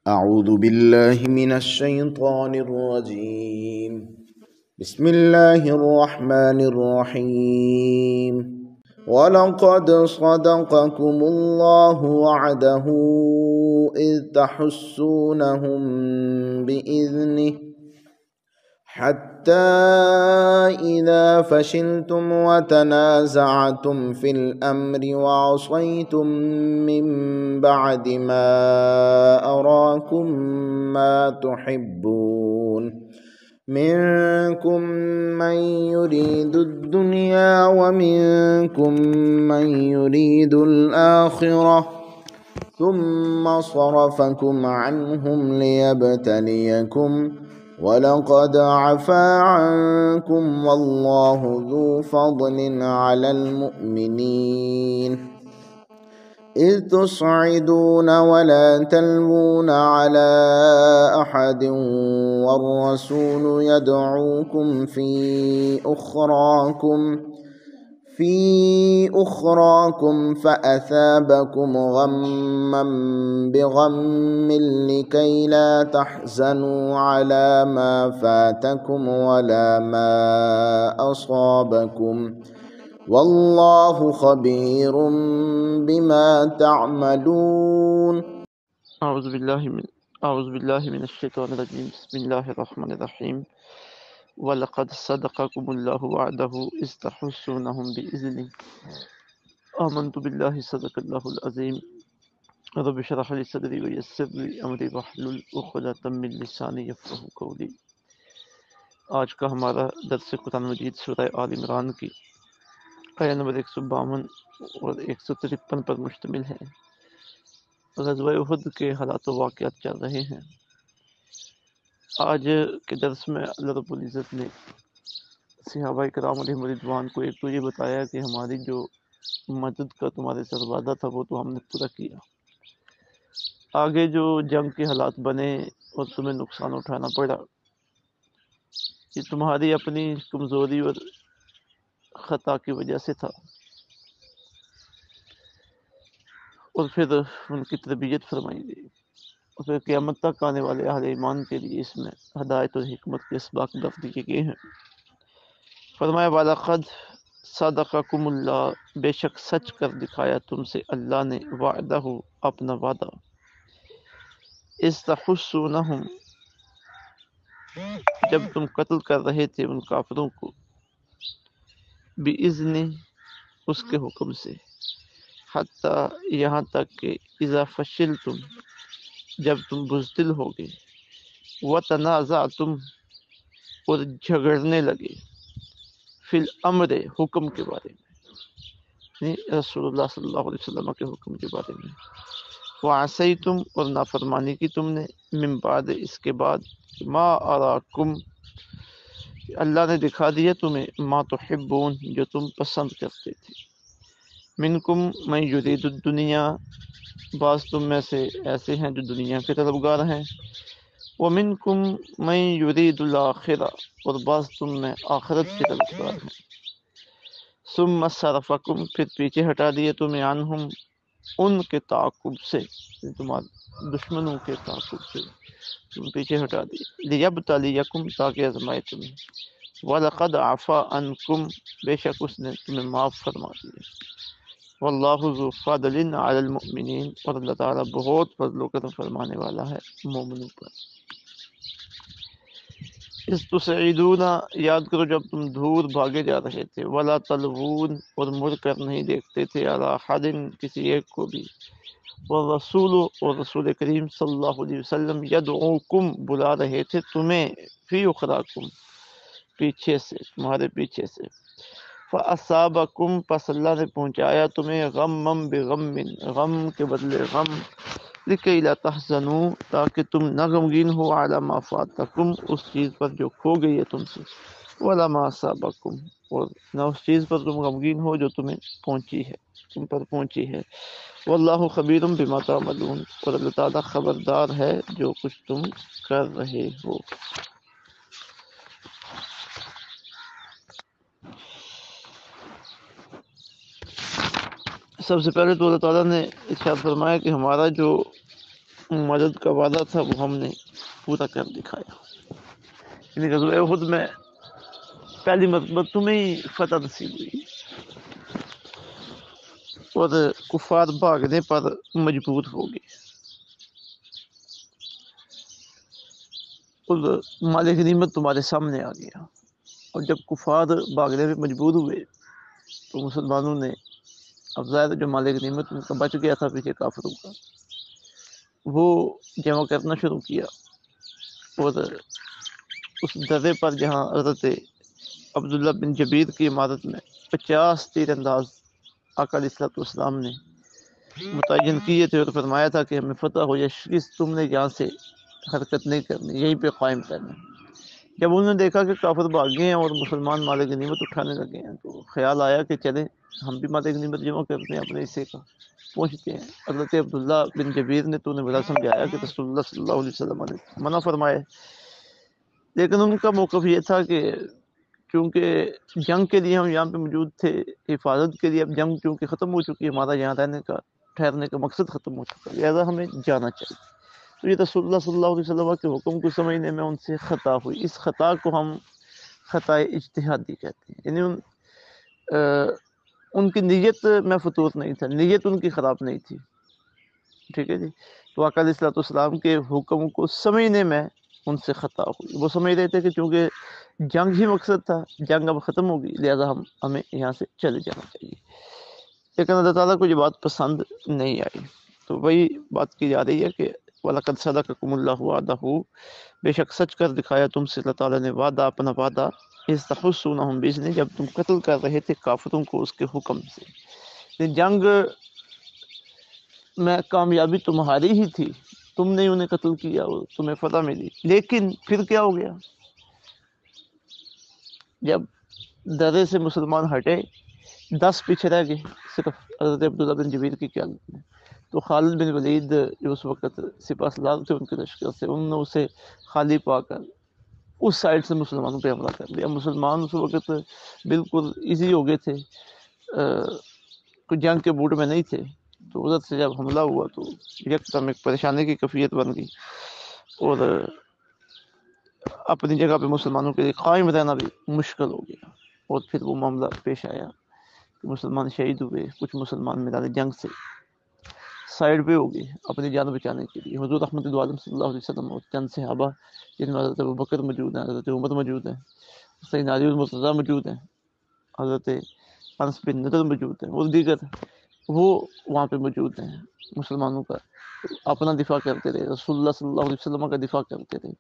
أعوذ بالله من الشيطان الرجيم. بسم الله الرحمن الرحيم. ولقد صدقكم الله وعده إذ تحسونهم بإذنه حتى إذا فشلتم وتنازعتم في الأمر وعصيتم من بعد ما أراكم ما تحبون منكم من يريد الدنيا ومنكم من يريد الآخرة ثم صرفكم عنهم ليبتليكم ولقد عفا عنكم والله ذو فضل على المؤمنين إذ تصعدون ولا تلوون على أحد والرسول يدعوكم في أخراكم فأثابكم غما بغم لكي لا تحزنوا على ما فاتكم ولا ما أصابكم والله خبير بما تعملون. أعوذ بالله من الشيطان الرجيم. بسم الله الرحمن الرحيم. ولقد صدقكم الله وعده إذ تحسونهم بإذنه آمنت بالله صدق الله العظيم. رب اشرح لي صدري ويسر لي أمري واحلل عقدة من لساني يفقهوا قولي. آج کا ہمارا درس قرآن مجید سورہ آل عمران کی آیت نمبر 152 اور 153 پر مشتمل ہے۔ غزوہ احد کے حالات و واقعات چل رہے ہیں۔ آج کے درس میں اللہ رب العزت نے صحابہ کرام علیہم رضوان کو ایک تو یہ بتایا کہ ہماری جو مدد کا تمہارے ساتھ وعدہ تھا وہ تو ہم نے پورا کیا، آگے جو جنگ کے حالات بنے اور تمہیں نقصان اٹھانا پڑا یہ تمہاری اپنی کمزوری اور خطا کی وجہ سے تھا، اور پھر ان کی تربیت فرمائی گئی، اور پھر قیامت تک آنے والے اہل ایمان کے لیے اس میں ہدایت اور حکمت کے اسباق رکھ دیے گئے ہیں۔ فرمایا وَلَقَدْ صَدَقَكُمُ اللَّهُ، بے شک سچ کر دکھایا تم سے اللہ نے، وعدہ اپنا وعدہ، اِذْ تَحُسُّونَهُمْ، جب تم قتل کر رہے تھے ان کافروں کو، بِإِذْنِ، اس کے حکم سے، حتیٰ یہاں تک کہ اذا فشلتم، جب تم بزدل ہوگے، وتنازعتم، اور جھگڑنے لگے، فی الامر، حکم کے بارے میں، رسول اللہ صلی اللہ علیہ وسلم کے حکم کے بارے میں، وعصیتم، اور نافرمانی کی تم نے، من بعد، اس کے بعد، ما اراکم، اللہ نے دکھا دیا تمہیں، ما تحبون، جو تم پسند کرتے تھے، منکم من یرید الدنیا، بعض تم میں سے ایسے ہیں جو دنیا کے طلبگار ہیں، ومنکم من یرید الآخرہ، اور بعض تم میں آخرت کے طلبگار ہیں، ثم صرفکم، پھر پیچھے ہٹا دیے تمہیں، عنہم، ان کے تعاقب سے، تمہارے دشمنوں کے تعاقب سے تم پیچھے ہٹا دیے، لیبتلیکم، تاکہ آزمائے تمہیں، وَلَقَدْ عَفَا عَنْکُمْ، بے شک اس نے تمہیں معاف فرما دیا، واللہ ذو فضل علی المؤمنین، اور اللہ تعالیٰ بہت فضل و کرم فرمانے والا ہے مومنوں پر۔ اذ تسعدون، یاد کرو جب تم دور بھاگے جا رہے تھے، ولا تلوون، اور مڑ کر نہیں دیکھتے تھے، علی احد، کسی ایک کو بھی، والرسول، اور رسول کریم صلی اللہ علیہ وسلم، یدعوکم، بلا رہے تھے تمہیں، فی اخراکم، پیچھے سے، تمہارے پیچھے سے، فَأَصَابَكُمْ، پس اللہ نے پہنچایا تمہیں، غمم بغم، غم کے بدلے غم، لِكَيْ لَا تَحْزَنُوا، تاکہ تم نہ غمگین ہو، عَلَىٰ مَا فَاتَكُمْ، اس چیز پر جو کھو گئی ہے تم سے، وَلَا مَا أَصَابَكُمْ، اور نہ اس چیز پر تم غمگین ہو جو تمہیں پہنچی ہے، تم پر پہنچی ہے، واللہ خبیر بما تعملون، اور اللہ تعالیٰ خبردار ہے جو کچھ تم کر رہے ہو۔ سب سے پہلے تو اللہ تعالیٰ نے ارشاد فرمایا کہ ہمارا جو مدد کا وعدہ تھا وہ ہم نے پورا کر دکھایا. یعنی غزوہ احد میں پہلی مرتبہ تمہیں ہی فتح نصیب ہوئی اور کفار بھاگنے پر مجبور ہو گئے. اور مال غنیمت تمہارے سامنے آ گیا، اور جب کفار بھاگنے میں مجبور ہوئے تو مسلمانوں نے، اب ظاہر جو مال غنیمت ان کا بچ گیا تھا پیچھے کافروں کا، وہ جمع کرنا شروع کیا. اور اس درے پر جہاں حضرت عبداللہ بن جبیر کی عمارت میں 50 تیر انداز آقا علیہ الصلوۃ والسلام نے متعین کیے تھے اور فرمایا تھا کہ ہمیں فتح ہو یا شکست تم نے یہاں سے حرکت نہیں کرنی، یہیں پہ قائم کرنا. جب انہوں نے دیکھا کہ کافر بھاگ گئے ہیں اور مسلمان مال غنیمت اٹھانے لگے ہیں تو خیال آیا کہ چلیں ہم بھی مال غنیمت جمع کرتے ہیں، اپنے حصے کا پہنچتے ہیں. حضرت عبداللہ بن جبیر نے تو انہیں بڑا سمجھایا کہ رسول اللہ صلی اللہ علیہ وسلم نے منع فرمائے، لیکن ان کا موقف یہ تھا کہ چونکہ جنگ کے لیے ہم یہاں پہ موجود تھے، حفاظت کے لیے، اب جنگ چونکہ ختم ہو چکی ہے، ہمارا یہاں رہنے کا، ٹھہرنے کا مقصد ختم ہو چکا ہے، لہٰذا ہمیں جانا چاہیے. تو یہ رسول اللہ صلی اللہ علیہ وسلم کے حکم کو سمجھنے میں ان سے خطا ہوئی. اس خطا کو ہم خطا اجتہادی کہتے ہیں. یعنی ان کی نیت میں فتور نہیں تھا، نیت ان کی خراب نہیں تھی، ٹھیک ہے جی. تو آقا علیہ الصلوۃ والسلام کے حکم کو سمجھنے میں ان سے خطا ہوئی. وہ سمجھ رہے تھے کہ چونکہ جنگ ہی مقصد تھا، جنگ اب ختم ہوگی، لہذا ہمیں یہاں سے چلے جانا چاہیے. لیکن اللہ تعالیٰ کو یہ بات پسند نہیں آئی. تو وہی بات کی جا رہی ہے کہ وَلَقَدْ صَدَقَكُمُ اللَّهُ وَعْدَهُ، بے شک سچ کر دکھایا تم سے اللہ تعالیٰ نے وعدہ، اپنا وعدہ، اِذْ تَحُسُّونَهُم بِإِذْنِهِ، جب تم قتل کر رہے تھے کافروں کو اس کے حکم سے. جنگ میں کامیابی تمہاری ہی تھی، تم نے انہیں قتل کیا اور تمہیں فتح ملی. لیکن پھر کیا ہو گیا؟ جب درے سے مسلمان ہٹے، 10 پیچھے رہ گئے صرف حضرت عبداللہ بن جبیر کی قیادت میں. تو خالد بن ولید جو اس وقت سپہ سالار تھے ان کے لشکر سے، انہوں نے اسے خالی پا کر اس سائڈ سے مسلمانوں پہ حملہ کر لیا. مسلمان اس وقت بالکل ایزی ہو گئے تھے، کوئی جنگ کے موڈ میں نہیں تھے. تو ادھر سے جب حملہ ہوا تو یکدم ایک پریشانی کی کیفیت بن گئی، اور اپنی جگہ پہ مسلمانوں کے لیے قائم رہنا بھی مشکل ہو گیا. اور پھر وہ معاملہ پیش آیا کہ مسلمان شہید ہوئے، کچھ مسلمان میدان جنگ سے سائڈ پہ ہو گئے اپنی جان بچانے کے لیے. حضور رحمت عالم صلی اللہ علیہ وسلم اور چند صحابہ جن میں حضرت ابوبکر موجود ہیں، حضرت عمر موجود ہیں، سیدنا علی المرتضیٰ موجود ہیں، حضرت انس بن نضر موجود ہیں، اور دیگر وہ وہاں پہ موجود ہیں. مسلمانوں کا اپنا دفاع کرتے رہے، رسول اللہ صلی اللہ علیہ وسلم کا دفاع کرتے رہے.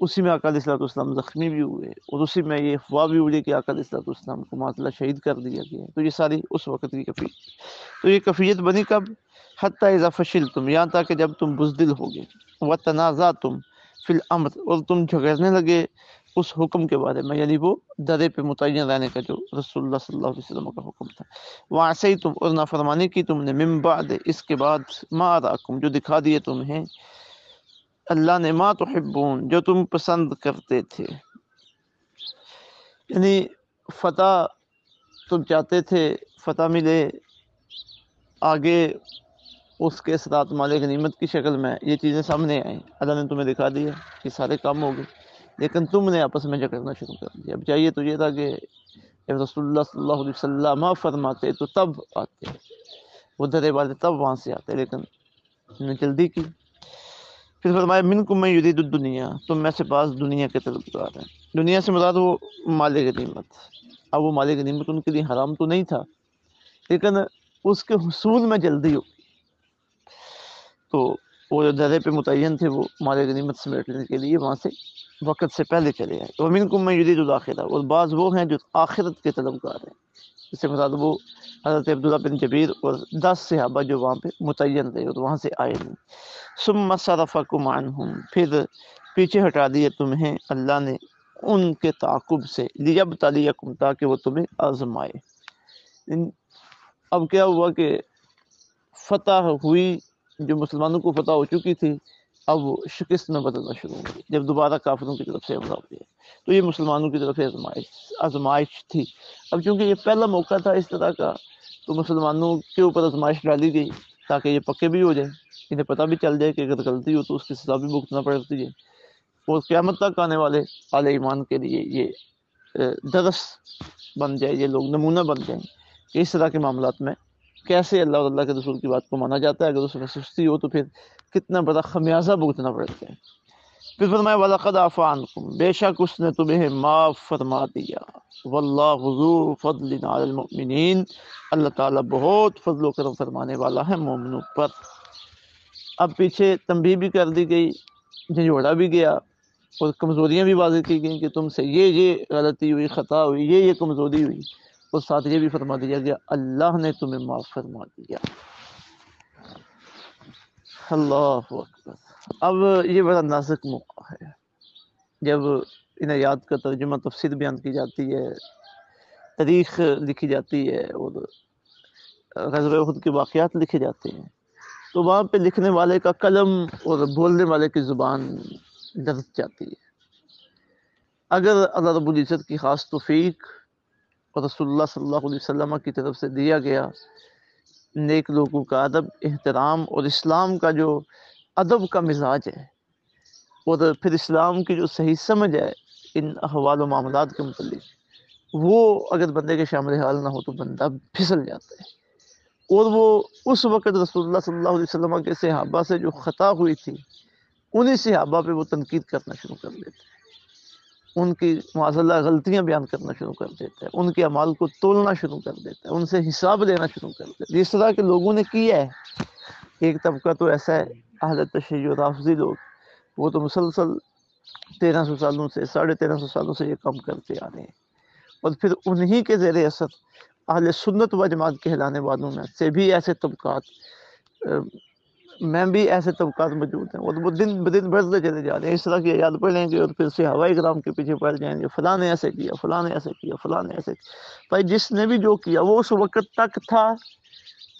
اسی میں آقا علیہ الصلوۃ والسلام زخمی بھی ہوئے، اور اسی میں یہ افواہ بھی اڑی کہ آقا علیہ الصلوۃ والسلام کو معاذ اللہ شہید کر دیا گیا. تو یہ ساری اس وقت کی کیفیت. تو یہ کیفیت بنی کب؟ حتی اذا فشلتم، یہاں تک کہ جب تم بزدل ہو گئے، وتنازعتم فی الامر، اور تم جھگڑنے لگے اس حکم کے بارے میں، یعنی وہ درے پہ متعین رہنے کا جو رسول اللہ صلی اللہ علیہ وسلم کا حکم تھا. وعصیتم، اور نافرمانی کی تم نے، من بعد، اس کے بعد، ما اراکم، جو دکھا دیے تمہیں اللہ نے، ما تحبون، جو تم پسند کرتے تھے. یعنی فتح تم چاہتے تھے، فتح ملے، آگے اس کے ساتھ مال غنیمت کی شکل میں یہ چیزیں سامنے آئیں، اللہ نے تمہیں دکھا دیا کہ سارے کام ہو گئے، لیکن تم نے آپس میں جھگڑنا شروع کر دیا. اب چاہیے تو یہ تھا کہ جب رسول اللہ صلی اللہ علیہ وسلم فرماتے تو تب آتے، وہ درے والے تب وہاں سے آتے، لیکن انہوں نے جلدی کی. پھر فرمایا منکم من یرید الدنیا، تم میں سے بعض دنیا کے طلبگار ہیں. دنیا سے مراد وہ مال غنیمت. اب وہ مال غنیمت ان کے لیے حرام تو نہیں تھا، لیکن اس کے حصول میں جلدی ہو. تو وہ جو درے پہ متعین تھے وہ مال غنیمت سمیٹ لینے کے لیے وہاں سے وقت سے پہلے چلے آئے. ومنکم من یرید الآخرہ، اور بعض وہ ہیں جو آخرت کے طلبگار ہیں. اس سے مراد وہ حضرت عبداللہ بن جبیر اور 10 صحابہ جو وہاں پہ متعین تھے اور وہاں سے آئے نہیں. ثم صرفکم عنہم، پھر پیچھے ہٹا دیے تمہیں اللہ نے ان کے تعاقب سے، لیبتلیکم، تاکہ وہ تمہیں آزمائے. اب کیا ہوا کہ فتح ہوئی، جو مسلمانوں کو فتح ہو چکی تھی، اب وہ شکست میں بدلنا شروع ہو گئی جب دوبارہ کافروں کی طرف سے حملہ ہو گیا. تو یہ مسلمانوں کی طرف سے آزمائش تھی. اب چونکہ یہ پہلا موقع تھا اس طرح کا، تو مسلمانوں کے اوپر آزمائش ڈالی گئی تاکہ یہ پکے بھی ہو جائیں. انہیں پتہ بھی چل جائے کہ اگر غلطی ہو تو اس کی سزا بھی بھگتنا پڑتی ہے، اور قیامت تک آنے والے اہل ایمان کے لیے یہ درس بن جائے، یہ لوگ نمونہ بن جائیں کہ اس طرح کے معاملات میں کیسے اللہ اور اللہ کے رسول کی بات کو مانا جاتا ہے، اگر اس میں سستی ہو تو پھر کتنا بڑا خمیازہ بھگتنا پڑتا ہے۔ پھر فرمایا وَلَقَدْ عَفَا عَنْكُمْ، بے شک اس نے تمہیں معاف فرما دیا، وَاللَّهُ ذُو فَضْلٍ عَلَى الْمُؤْمِنِينَ، اللہ تعالیٰ بہت فضل و کرم فرمانے والا ہے مومنوں پر۔ اب پیچھے تنبیہ بھی کر دی گئی، جھنجھوڑا بھی گیا، اور کمزوریاں بھی واضح کی گئیں کہ تم سے یہ غلطی ہوئی، خطا ہوئی، یہ کمزوری ہوئی، اور ساتھ یہ بھی فرما دیا گیا اللہ نے تمہیں معاف فرما دیا۔ اللہ اکبر۔ اب یہ بڑا نازک موقع ہے جب ان آیات کا ترجمہ تفسیر بیان کی جاتی ہے، تاریخ لکھی جاتی ہے، اور غزوہ احد کے واقعات لکھے جاتے ہیں، تو وہاں پہ لکھنے والے کا قلم اور بولنے والے کی زبان ڈر جاتی ہے۔ اگر اللہ رب العزت کی خاص توفیق اور رسول اللہ صلی اللہ علیہ وسلم کی طرف سے دیا گیا نیک لوگوں کا ادب، احترام، اور اسلام کا جو ادب کا مزاج ہے، اور پھر اسلام کی جو صحیح سمجھ ہے ان احوال و معاملات کے متعلق، وہ اگر بندے کے شامل حال نہ ہو تو بندہ پھسل جاتا ہے۔ اور وہ اس وقت رسول اللہ صلی اللہ علیہ وسلم کے صحابہ سے جو خطا ہوئی تھی، انہی صحابہ پہ وہ تنقید کرنا شروع کر دیتے ہیں، ان کی معاذ اللہ غلطیاں بیان کرنا شروع کر دیتا ہے، ان کے اعمال کو تولنا شروع کر دیتا ہے، ان سے حساب لینا شروع کر دیتا ہے۔ جس طرح کے لوگوں نے کیا ہے، ایک طبقہ تو ایسا ہے اہل تشیع و رافضی لوگ، وہ تو مسلسل 1300 سالوں سے 1350 سالوں سے یہ کام کرتے آ رہے ہیں، اور پھر انہی کے زیر اثر اہل سنت و جماعت کہلانے والوں میں سے بھی ایسے طبقات میں بھی ایسے طبقات موجود ہیں، اور وہ دن بدن بڑھتے چلے جا رہے ہیں۔ اس طرح کی یاد پڑھ لیں گے اور پھر صحابہ کرام کے پیچھے پڑ جائیں گے، فلاں نے ایسے کیا، فلاں نے ایسے کیا، فلاں نے ایسے کیا۔ بھائی جس نے بھی جو کیا وہ اس وقت تک تھا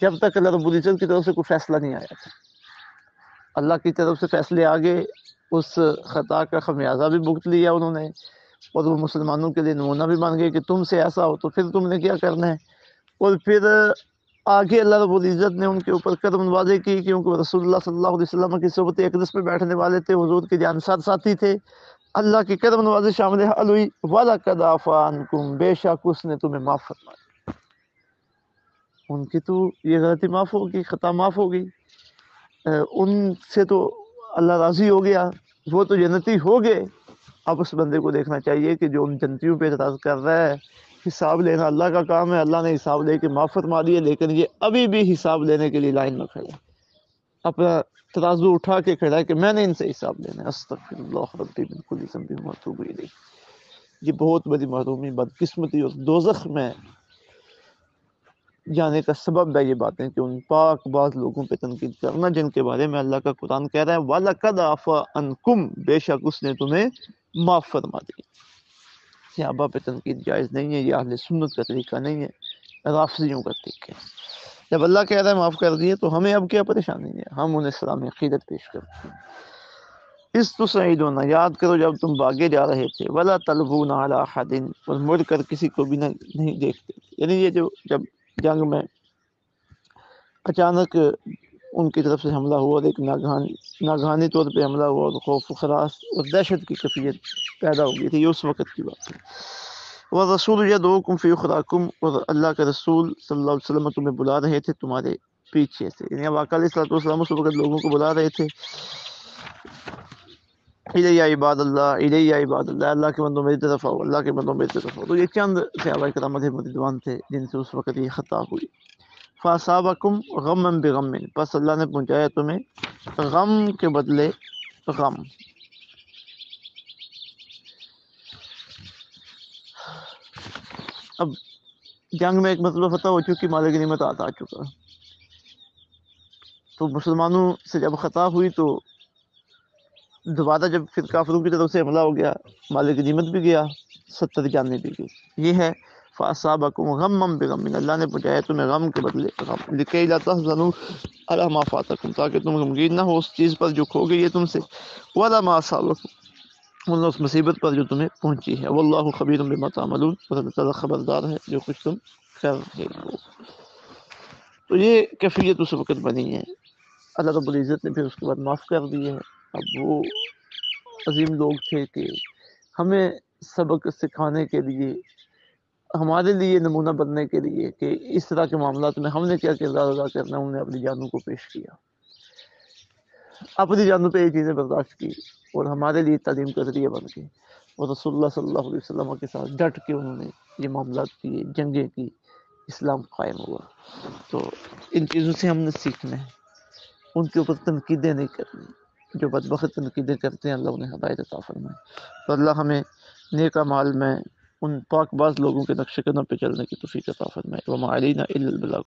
جب تک اللہ رب العزت کی طرف سے کوئی فیصلہ نہیں آیا تھا۔ اللہ کی طرف سے فیصلے آگے، اس خطا کا خمیازہ بھی بھگت لیا انہوں نے، اور وہ مسلمانوں کے لیے نمونہ بھی بن گئے کہ تم سے ایسا ہو تو پھر تم نے کیا کرنا ہے۔ اور پھر آگے اللہ رب العزت نے ان کے اوپر کرم نوازی کی، کیونکہ وہ رسول اللہ صلی اللہ علیہ وسلم کی صحبت اقدس پہ بیٹھنے والے تھے، حضور کے جانسار ساتھی تھے، اللہ کی کرم نوازی شامل حال ہوئی۔ وَلَقَدْ عَفَا عَنْكُمْ، بے شک اس نے تمہیں معاف فرمایا، ان کی تو یہ غلطی معاف ہوگی، خطا معاف ہوگی، ان سے تو اللہ راضی ہو گیا، وہ تو جنتی ہو گئے۔ اب اس بندے کو دیکھنا چاہیے کہ جو ان جنتیوں پہ اعتراض کر رہا ہے، حساب لینا اللہ کا کام ہے، اللہ نے حساب لے کے معاف فرما دیے، لیکن یہ ابھی بھی حساب لینے کے لیے لائن میں کھڑا ہے، اپنا ترازو اٹھا کے کھڑا ہے کہ میں نے ان سے حساب لینا ہے۔ استغفر اللہ ربی من کل ذنب واتوب الیہ۔ یہ بہت بڑی محرومی، بدقسمتی اور دوزخ میں جانے کا سبب ہے یہ باتیں، کہ ان پاک باز لوگوں پہ تنقید کرنا جن کے بارے میں اللہ کا قرآن کہہ رہا ہے وَلَقَدْ عَفَا عَنْكُمْ، بے شک اس نے تمہیں معاف فرما دی۔ صحابہ پہ تنقید جائز نہیں ہے، یہ اہل سنت کا طریقہ نہیں ہے، رافضیوں کا طریقہ ہے۔ جب اللہ کہہ رہا ہے معاف کر دیے تو ہمیں اب کیا پریشانی ہے، ہم انہیں سلام عقیدت پیش کرتے ہیں۔ اس تصعیدون، یاد کرو جب تم بھاگے جا رہے تھے، وَلَا تَلْوُونَ عَلَىٰ أَحَدٍ، اور مڑ کر کسی کو بھی نہیں دیکھتے، یعنی یہ جب جنگ میں اچانک ان کی طرف سے حملہ ہوا اور ایک ناگہانی طور پہ حملہ ہوا اور خوف و خراش اور دہشت کی کیفیت پیدا ہو گئی تھی، یہ اس وقت کی بات ہے۔ وَالرَّسُولُ يَدْعُوكُمْ فِي أُخْرَاكُمْ، اور اللہ کے رسول صلی اللہ علیہ وسلم تمہیں بلا رہے تھے تمہارے پیچھے سے، یعنی اب آقا علیہ السلام اس وقت لوگوں کو بلا رہے تھے، الیہ عباد اللہ، الیہ عباد اللہ، اللہ کے بندوں میری طرف آؤ، اللہ کے بندوں میری طرف آؤ۔ تو یہ چند صحابہ کرام علیہم رضوان تھے جن سے اس وقت یہ خطا ہوئی۔ فَأَصَابَكُمْ غَمًّا بِغَمٍّ، پس اللہ نے پہنچایا تمہیں غم کے بدلے غم۔ اب جنگ میں ایک مرتبہ فتح ہو چکی، مال غنیمت آ چکا، تو مسلمانوں سے جب خطا ہوئی تو دوبارہ جب پھر کافروں کی طرف سے حملہ ہو گیا، مال غنیمت بھی گیا، 70 جانیں بھی گئی۔ یہ ہے فَأَصَابَكُمْ غَمًّا بِغَمٍّ، اللہ نے پہنچایا تمہیں غم کے بدلے غم، لِكَيْ لَا تَحْزَنُوا عَلَىٰ مَا فَاتَكُمْ، تاکہ تم غمگین نہ ہو اس چیز پر جو کھو گئی ہے تم سے، وَلَا مَا أَصَابَكُمْ، اللہ اس مصیبت پر جو تمہیں پہنچی ہے، وَاللَّهُ خَبِيرٌ بِمَا تَعْمَلُونَ، اور اللہ تعالیٰ خبردار ہے جو کچھ تم کر رہے ہو۔ تو یہ کیفیت اس وقت بنی ہے۔ اللہ رب العزت نے پھر اس کے بعد معاف کر دیے ہیں۔ اب وہ عظیم لوگ تھے کہ ہمیں سبق سکھانے کے لیے، ہمارے لیے نمونہ بننے کے لیے کہ اس طرح کے معاملات میں ہم نے کیا کردار ادا کرنا ہے، انہوں نے اپنی جانوں کو پیش کیا، اپنی جانوں پہ یہ چیزیں برداشت کی اور ہمارے لیے تعلیم کا ذریعہ بن گئی، اور رسول اللہ صلی اللہ علیہ وسلم کے ساتھ ڈٹ کے انہوں نے یہ معاملات کیے، جنگیں کی، اسلام قائم ہوا۔ تو ان چیزوں سے ہم نے سیکھنا ہے، ان کے اوپر تنقیدیں نہیں کرنی، جو بدبخت تنقیدیں کرتے ہیں اللہ انہیں ہدایت عطا فرمائے۔ تو اللہ ہمیں نیک اعمال میں ان پاک باز لوگوں کے نقش قدم پہ چلنے کی توفیق عطا فرمائے۔ وما علینا الا البلاغ۔